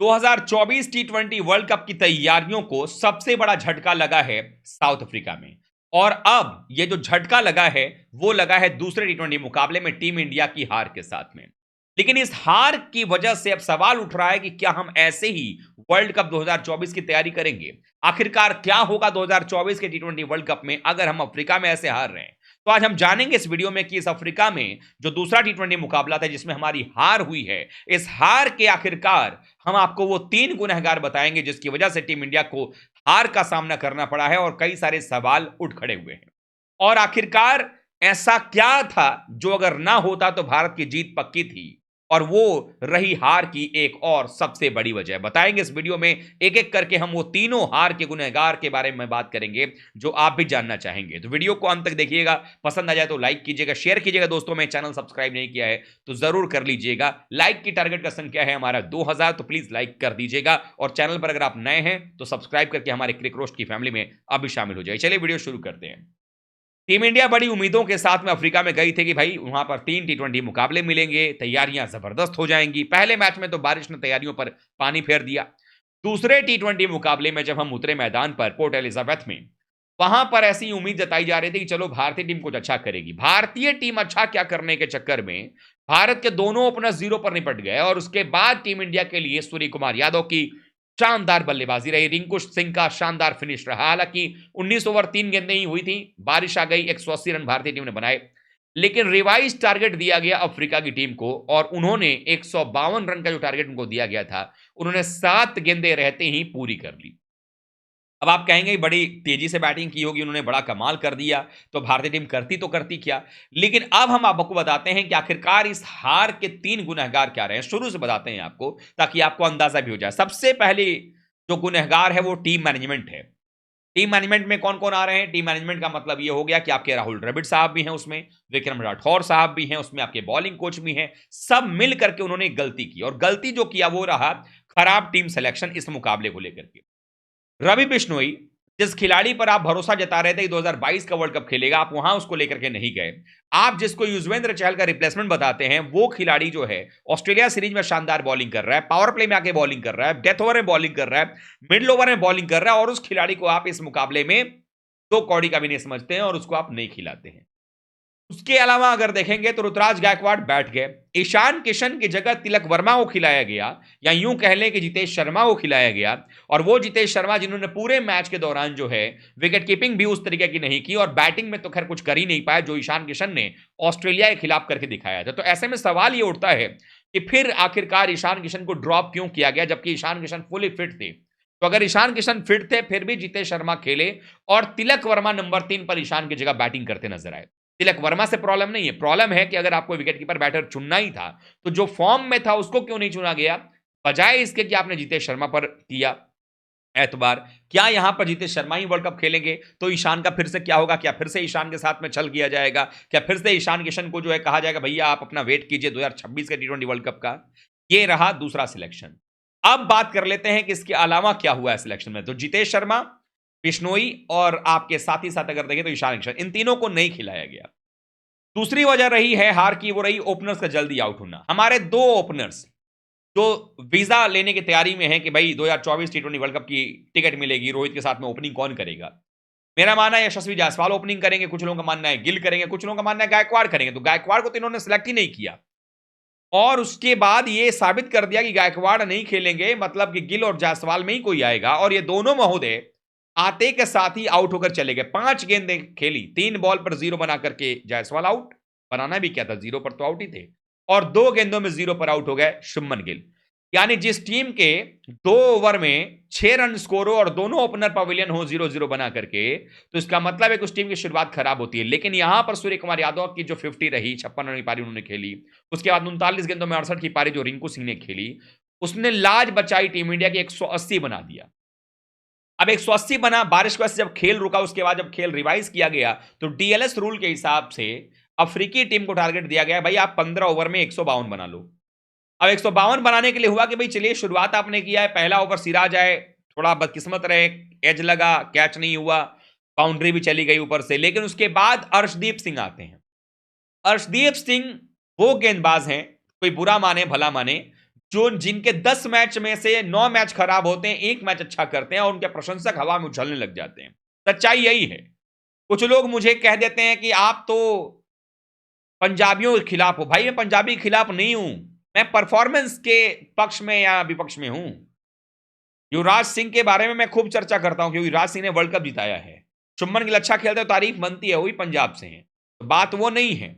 2024 टी20 world cup की तैयारियों को सबसे बड़ा झटका लगा है साउथ अफ्रीका में। और अब ये जो झटका लगा है वो लगा है दूसरे टी20 मुकाबले में टीम इंडिया की हार के साथ में। लेकिन इस हार की वजह से अब सवाल उठ रहा है कि क्या हम ऐसे ही वर्ल्ड कप 2024 की तैयारी करेंगे? आखिरकार क्या होगा 2024 के टी20 वर्ल्ड कप में अगर हम अफ्रीका में ऐसे हार रहे हैं? तो आज हम जानेंगे इस वीडियो में कि इस अफ्रीका में जो दूसरा टी20 मुकाबला था जिसमें हमारी हार हुई है, इस हार के आखिरकार हम आपको वो 3 गुनहगार बताएंगे जिसकी वजह से टीम इंडिया को हार का सामना करना पड़ा है और कई सारे सवाल उठ खड़े हुए हैं। और आखिरकार ऐसा क्या था जो अगर ना होता तो भारत की जीत पक्की थी और वो रही हार की एक और सबसे बड़ी वजह। बताएंगे इस वीडियो में एक-एक करके हम वो तीनों हार के गुनहगार के बारे में बात करेंगे जो आप भी जानना चाहेंगे। तो वीडियो को अंत तक देखिएगा, पसंद आ जाए तो लाइक कीजिएगा, शेयर कीजिएगा दोस्तों में, चैनल सब्सक्राइब नहीं किया है तो जरूर कर लीजिएगा। लाइक की टारगेट का संख्या है हमारा 2000, तो प्लीज लाइक कर दीजिएगा और चैनल पर अगर आप नए हैं तो सब्सक्राइब करके हमारे क्रिक रोस्ट की फैमिली में आप भी शामिल हो जाइए। चलिए वीडियो शुरू करते हैं। टीम इंडिया बड़ी उम्मीदों के साथ में अफ्रीका में गई थी कि भाई वहां पर 3 टी20 मुकाबले मिलेंगे, तैयारियां जबरदस्त हो जाएंगी। पहले मैच में तो बारिश ने तैयारियों पर पानी फेर दिया। दूसरे टी20 मुकाबले में जब हम उतरे मैदान पर पोर्ट एलिजाबेथ में, वहां पर ऐसी उम्मीद जताई जा रही थी कि चलो भारतीय टीम कुछ अच्छा करेगी। भारतीय टीम अच्छा क्या करने के चक्कर में भारत के दोनों ओपनर जीरो पर निपट गए और उसके बाद टीम इंडिया के लिए सूर्य कुमार यादव की शानदार बल्लेबाजी रही, रिंकू सिंह का शानदार फिनिश रहा। हालांकि 19 ओवर 3 गेंदें ही हुई थी, बारिश आ गई, 180 रन भारतीय टीम ने बनाए, लेकिन रिवाइज टारगेट दिया गया अफ्रीका की टीम को और उन्होंने 152 रन का जो टारगेट उनको दिया गया था उन्होंने 7 गेंदें रहते ही पूरी कर ली। अब आप कहेंगे बड़ी तेजी से बैटिंग की होगी, उन्होंने बड़ा कमाल कर दिया, तो भारतीय टीम करती तो करती क्या। लेकिन अब हम आपको बताते हैं कि आखिरकार इस हार के 3 गुनहगार क्या रहे हैं। शुरू से बताते हैं आपको ताकि आपको अंदाजा भी हो जाए। सबसे पहले जो गुनहगार है वो टीम मैनेजमेंट है। टीम मैनेजमेंट में कौन कौन आ रहे हैं? टीम मैनेजमेंट का मतलब ये हो गया कि आपके राहुल द्रविड़ साहब भी हैं उसमें, विक्रम राठौर साहब भी हैं उसमें, आपके बॉलिंग कोच भी हैं। सब मिल करके उन्होंने गलती की और गलती जो किया वो रहा खराब टीम सिलेक्शन इस मुकाबले को लेकर के। रवि बिश्नोई, जिस खिलाड़ी पर आप भरोसा जता रहे थे कि 2022 का वर्ल्ड कप खेलेगा, आप वहां उसको लेकर के नहीं गए। आप जिसको युजवेंद्र चहल का रिप्लेसमेंट बताते हैं, वो खिलाड़ी जो है ऑस्ट्रेलिया सीरीज में शानदार बॉलिंग कर रहा है, पावर प्ले में आके बॉलिंग कर रहा है, डेथ ओवर में बॉलिंग कर रहा है, मिडल ओवर में बॉलिंग कर रहा है और उस खिलाड़ी को आप इस मुकाबले में दो कौड़ी का भी नहीं समझते हैं और उसको आप नहीं खिलाते हैं। उसके अलावा अगर देखेंगे तो ऋतुराज गायकवाड़ बैठ गए, ईशान किशन की जगह तिलक वर्मा को खिलाया गया, या यूं कह लें कि जितेश शर्मा को खिलाया गया। और वो जितेश शर्मा जिन्होंने पूरे मैच के दौरान जो है विकेट कीपिंग भी उस तरीके की नहीं की और बैटिंग में तो खैर कुछ कर ही नहीं पाया जो ईशान किशन ने ऑस्ट्रेलिया के खिलाफ करके दिखाया था। तो ऐसे में सवाल ये उठता है कि फिर आखिरकार ईशान किशन को ड्रॉप क्यों किया गया जबकि ईशान किशन फुली फिट थे। तो अगर ईशान किशन फिट थे फिर भी जितेश शर्मा खेले और तिलक वर्मा नंबर 3 पर ईशान की जगह बैटिंग करते नजर आए। तिलक वर्मा से प्रॉब्लम नहीं है, प्रॉब्लम है कि अगर आपको विकेट कीपर बैटर चुनना ही था तो जो फॉर्म में था उसको क्यों नहीं चुना गया, बजाय इसके कि आपने जितेश शर्मा पर किया एतबार। क्या यहां पर जितेश शर्मा ही वर्ल्ड कप खेलेंगे तो ईशान का फिर से क्या होगा? क्या फिर से ईशान के साथ में छल किया जाएगा? क्या फिर से ईशान किशन को जो है कहा जाएगा भैया आप अपना वेट कीजिए 2026 के टी20 वर्ल्ड कप का? ये रहा दूसरा सिलेक्शन। अब बात कर लेते हैं कि इसके अलावा क्या हुआ है सिलेक्शन में। तो जितेश शर्मा, बिश्नोई और आपके साथ ही साथ अगर देखें तो ईशान किशन, इन तीनों को नहीं खिलाया गया। दूसरी वजह रही है हार की, वो रही ओपनर्स का जल्दी आउट होना। हमारे दो ओपनर्स जो वीजा लेने की तैयारी में है कि भाई 2024 टी20 वर्ल्ड कप की टिकट मिलेगी, रोहित के साथ में ओपनिंग कौन करेगा? मेरा मानना है यशस्वी जायसवाल ओपनिंग करेंगे, कुछ लोगों का मानना है गिल करेंगे, कुछ लोगों का मानना है गायकवाड़ करेंगे। तो गायकवाड़ को तो इन्होंने सिलेक्ट ही नहीं किया और उसके बाद ये साबित कर दिया कि गायकवाड़ नहीं खेलेंगे, मतलब कि गिल और जायसवाल में ही कोई आएगा। और ये दोनों महोदय आते के साथ ही आउट होकर चले गए। 5 गेंदें खेली, 3 बॉल पर 0 बना करके जायसवाल आउट, बनाना भी क्या था, 0 पर तो आउट ही थे। और 2 गेंदों में 0 पर आउट हो गए शुभमन गिल। यानी जिस टीम के 2 ओवर में 6 रन स्कोर हो और दोनों ओपनर पवेलियन हो 0-0 बना करके, तो इसका मतलब है कि उस टीम की शुरुआत खराब होती है। लेकिन यहां पर सूर्य कुमार यादव की जो 50 रही, 56 रन की पारी उन्होंने खेली, उसके बाद 39 गेंदों में 68 की पारी जो रिंकू सिंह ने खेली, उसने लाज बचाई टीम इंडिया की, 180 बना दिया। अब 180 बना, बारिश की वजह से जब खेल रुका, उसके बाद जब खेल रिवाइज किया गया तो डीएलएस रूल के हिसाब से अफ्रीकी टीम को टारगेट दिया गया भाई आप 15 ओवर में 152 बना लो। अब 152 बनाने के लिए हुआ कि भाई चलिए शुरुआत आपने किया है, पहला ओवर सिराज आए, थोड़ा बदकिस्मत रहे, एज लगा, कैच नहीं हुआ, बाउंड्री भी चली गई ऊपर से। लेकिन उसके बाद अर्शदीप सिंह आते हैं। अर्शदीप सिंह वो गेंदबाज हैं, कोई बुरा माने भला माने, जो जिनके 10 मैच में से 9 मैच खराब होते हैं, 1 मैच अच्छा करते हैं और उनके प्रशंसक हवा में उछलने लग जाते हैं। सच्चाई यही है। कुछ लोग मुझे कह देते हैं कि आप तो पंजाबियों के खिलाफ हो। भाई मैं पंजाबी के खिलाफ नहीं हूं, मैं परफॉर्मेंस के पक्ष में या विपक्ष में हूं। युवराज सिंह के बारे में मैं खूब चर्चा करता हूं क्योंकि युवराज सिंह ने वर्ल्ड कप जिताया है। शुभमन गिल अच्छा खेलते हैं, तारीफ बनती है, वही पंजाब से हैं, तो बात वो नहीं है।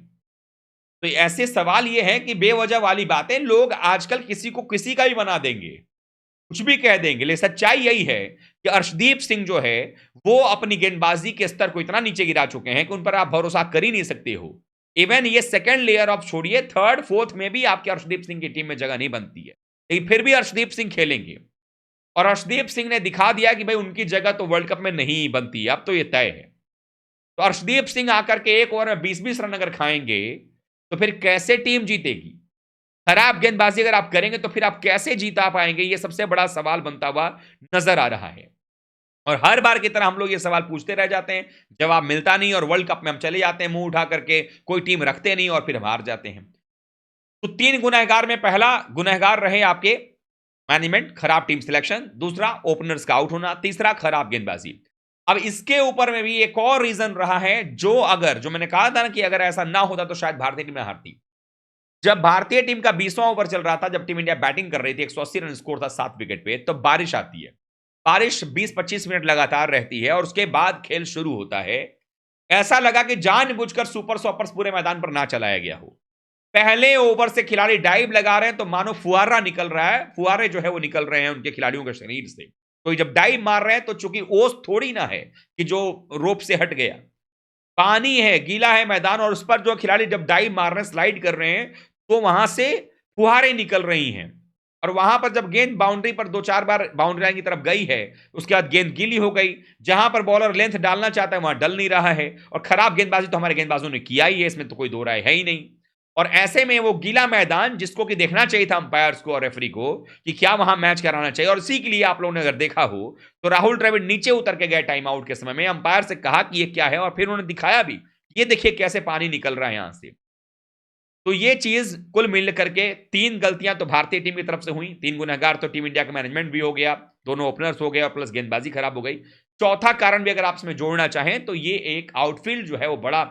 तो ऐसे सवाल ये है कि बेवजह वाली बातें लोग आजकल किसी को किसी का भी बना देंगे, कुछ भी कह देंगे। लेकिन सच्चाई यही है कि अर्शदीप सिंह जो है वो अपनी गेंदबाजी के स्तर को इतना नीचे गिरा चुके हैं कि उन पर आप भरोसा कर ही नहीं सकते हो। इवन ये सेकंड लेयर ऑफ छोड़िए, थर्ड फोर्थ में भी आपके अर्शदीप सिंह की टीम में जगह नहीं बनती है, लेकिन फिर भी अर्शदीप सिंह खेलेंगे। और अर्शदीप सिंह ने दिखा दिया कि भाई उनकी जगह तो वर्ल्ड कप में नहीं बनती है, अब तो ये तय है। तो अर्शदीप सिंह आकर के एक ओवर में 20-20 रन अगर खाएंगे तो फिर कैसे टीम जीतेगी? खराब गेंदबाजी अगर आप करेंगे तो फिर आप कैसे जीता पाएंगे? ये सबसे बड़ा सवाल बनता हुआ नजर आ रहा है। और हर बार की तरह हम लोग ये सवाल पूछते रह जाते हैं, जवाब मिलता नहीं और वर्ल्ड कप में हम चले जाते हैं मुंह उठा करके, कोई टीम रखते नहीं और फिर हम हार जाते हैं। तो 3 गुनहगार में पहला गुनहगार रहे आपके मैनेजमेंट, खराब टीम सिलेक्शन, दूसरा ओपनर्स का आउट होना, तीसरा खराब गेंदबाजी। अब इसके ऊपर में भी एक और रीजन रहा है, जो मैंने कहा था ना कि अगर ऐसा ना होता तो शायद भारतीय टीम ना हारती। जब भारतीय टीम का 20वां ओवर चल रहा था, जब टीम इंडिया बैटिंग कर रही थी, 180 रन स्कोर था 7 विकेट पे, तो बारिश आती है। बारिश 20-25 मिनट लगातार रहती है और उसके बाद खेल शुरू होता है। ऐसा लगा कि जानबूझकर सुपर सॉपर्स पूरे मैदान पर ना चलाया गया हो। पहले ओवर से खिलाड़ी डाइव लगा रहे हैं तो मानो फुहारा निकल रहा है, फुहारे जो है वो निकल रहे हैं उनके खिलाड़ियों के शरीर से। तो जब डाइव मार रहे हैं तो चूंकि ओस थोड़ी ना है कि जो रोप से हट गया, पानी है, गीला है मैदान, और उस पर जो खिलाड़ी जब डाइव मार रहे हैं, स्लाइड कर रहे हैं, तो वहां से फुहारे निकल रही हैं। और वहां पर जब गेंद बाउंड्री पर 2-4 बार बाउंड्री लाइन की तरफ गई है, उसके बाद गेंद गीली हो गई, जहां पर बॉलर लेंथ डालना चाहता है वहां डल नहीं रहा है। और खराब गेंदबाजी तो हमारे गेंदबाजों ने किया ही है, इसमें तो कोई दो राय है ही नहीं। और ऐसे में वो गीला मैदान, जिसको कि देखना चाहिए था अंपायर्स को और रेफरी को कि क्या वहां मैच कराना चाहिए, और इसी के लिए आप लोगों ने अगर देखा हो तो राहुल द्रविड़ नीचे उतर के गए टाइम आउट के समय में, अंपायर से कहा कि ये क्या है, और फिर उन्होंने दिखाया भी, ये देखिए कैसे पानी निकल रहा है यहां से। तो ये चीज कुल मिल करके 3 गलतियां तो भारतीय टीम की तरफ से हुई, 3 गुनहगार तो टीम इंडिया का मैनेजमेंट भी हो गया, दोनों ओपनर्स हो गए और प्लस गेंदबाजी खराब हो गई। चौथा कारण भी अगर आप इसमें जोड़ना चाहें तो ये एक आउटफील्ड जो है वो बड़ा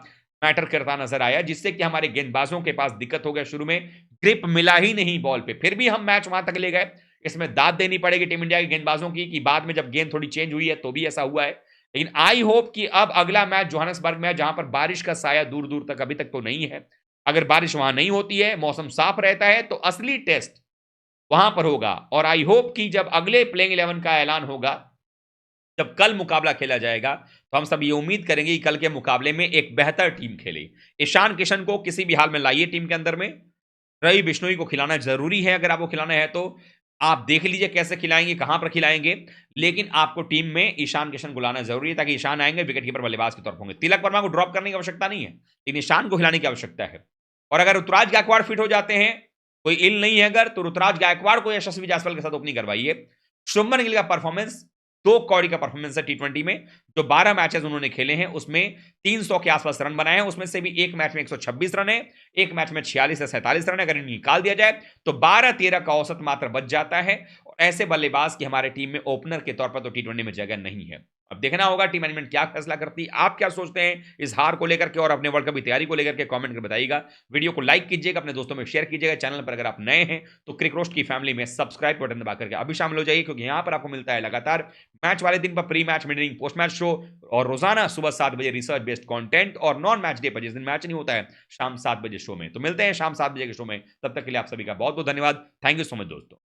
मैटर करता नजर आया, जिससे कि हमारे गेंदबाजों के पास दिक्कत हो गया। शुरू में ग्रिप मिला ही नहीं बॉल पे, फिर भी हम मैच वहां तक ले गए। इसमें दाद देनी पड़ेगी टीम इंडिया के गेंदबाजों की कि बाद में जब गेंद थोड़ी चेंज हुई है तो भी ऐसा हुआ है। लेकिन आई होप कि अब अगला मैच जोहान्सबर्ग में है, जहां पर बारिश का साया दूर दूर तक अभी तक तो नहीं है। अगर बारिश वहां नहीं होती है, मौसम साफ रहता है, तो असली टेस्ट वहां पर होगा। और आई होप कि जब अगले प्लेइंग 11 का ऐलान होगा, जब कल मुकाबला खेला जाएगा, तो हम सब ये उम्मीद करेंगे कि कल के मुकाबले में एक बेहतर टीम खेले। ईशान किशन को किसी भी हाल में लाइए टीम के अंदर में। रवि बिश्नोई को खिलाना जरूरी है, अगर आपको खिलाना है तो आप देख लीजिए कैसे खिलाएंगे, कहां पर खिलाएंगे। लेकिन आपको टीम में ईशान किशन को लाना जरूरी है, ताकि ईशान आएंगे विकेट कीपर बल्लेबाज के तौर पर होंगे। तिलक वर्मा को ड्रॉप करने की आवश्यकता नहीं है, लेकिन ईशान को खिलाने की आवश्यकता है। और अगर ऋतुराज गायकवाड़ फिट हो जाते हैं, कोई इल नहीं है अगर, तो ऋतुराज गायकवाड़ को यशस्वी जायसवाल के साथ ओपनिंग करवाइए। शुभमन गिल का परफॉर्मेंस 2 कौड़ी का परफॉर्मेंस है टी20 में। जो 12 मैचेस उन्होंने खेले हैं उसमें 300 के आसपास रन बनाए हैं, उसमें से भी एक मैच में 126 रन है, एक मैच में 46 से 47 रन है। अगर इन्हें निकाल दिया जाए तो 12-13 का औसत मात्र बच जाता है। और ऐसे बल्लेबाज की हमारे टीम में ओपनर के तौर पर तो टी20 में जगह नहीं है। अब देखना होगा टीम मैनेजमेंट क्या फैसला करती है। आप क्या सोचते हैं इस हार को लेकर के और अपने वर्ल्ड कप की तैयारी को लेकर के, कमेंट कर बताइएगा। वीडियो को लाइक कीजिएगा, अपने दोस्तों में शेयर कीजिएगा। चैनल पर अगर आप नए हैं तो क्रिक रोस्ट की फैमिली में सब्सक्राइब बटन दबा करके अभी शामिल हो जाइए, क्योंकि यहां पर आपको मिलता है लगातार मैच वाले दिन पर pre match, mid inning, post match show, और रोजाना सुबह 7 बजे रिसर्च बेस्ड कंटेंट, और नॉन मैच डे पर जिस दिन मैच नहीं होता है शाम 7 बजे शो में। तो मिलते हैं शाम 7 बजे के शो में, तब तक के लिए आप सभी का बहुत बहुत धन्यवाद। थैंक यू सो मच दोस्तों।